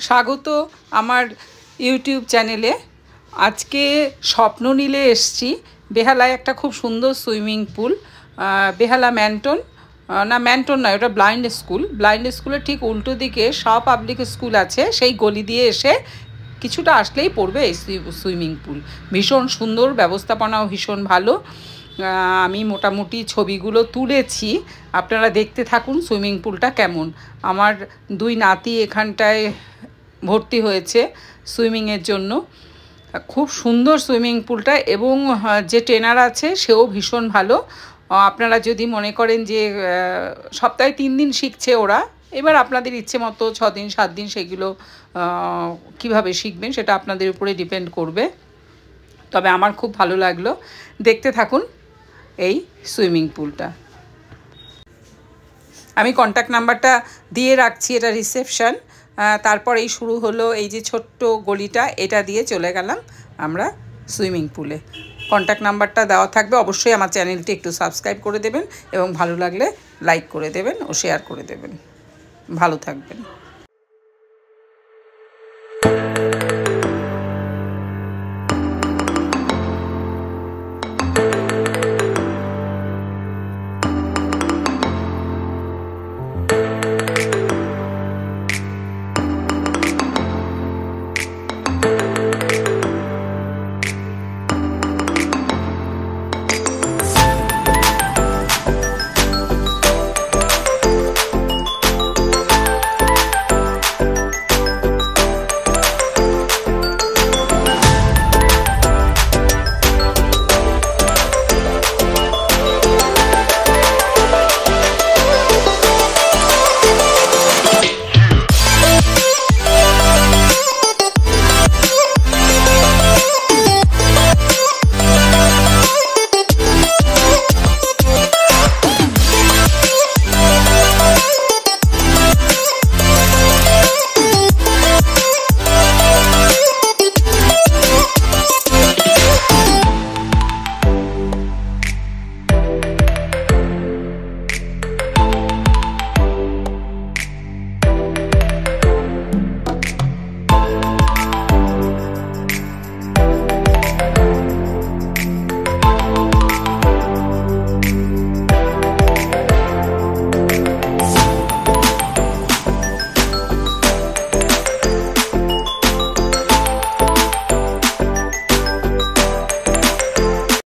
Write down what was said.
স্বাগত আমার ইউটিউব চ্যানেলে। আজকে স্বপ্ন নীলে এসছি। বেহালায় একটা খুব সুন্দর সুইমিং পুল, বেহালা ম্যান্টন নয়, ওটা ব্লাইন্ড স্কুলের ঠিক উল্টো দিকে শাহ পাবলিক স্কুল আছে। সেই গলি দিয়ে এসে কিছুটা আসলেই পড়বে এই সুইমিং পুল। ভীষণ সুন্দর, ব্যবস্থাপনাও ভীষণ ভালো। আমি মোটামুটি ছবিগুলো তুলেছি, আপনারা দেখতে থাকুন সুইমিং পুলটা কেমন। আমার দুই নাতি এখানটায় ভর্তি হয়েছে সুইমিংয়ের জন্য। খুব সুন্দর সুইমিং পুলটা, এবং যে ট্রেনার আছে সেও ভীষণ ভালো। আপনারা যদি মনে করেন যে সপ্তাহে 3 দিন শিখছে ওরা, এবার আপনাদের ইচ্ছে মতো 6 দিন 7 দিন সেগুলো কিভাবে শিখবেন সেটা আপনাদের উপরে ডিপেন্ড করবে। তবে আমার খুব ভালো লাগলো। দেখতে থাকুন এই সুইমিং পুলটা। আমি কন্ট্যাক্ট নাম্বারটা দিয়ে রাখছি, এটা রিসেপশন। তারপর এই শুরু হলো এই যে ছোট্ট গলিটা, এটা দিয়ে চলে গেলাম আমরা সুইমিং পুলে। কন্ট্যাক্ট নাম্বারটা দেওয়া থাকবে। অবশ্যই আমার চ্যানেলটি একটু সাবস্ক্রাইব করে দেবেন এবং ভালো লাগলে লাইক করে দেবেন ও শেয়ার করে দেবেন। ভালো থাকবেন।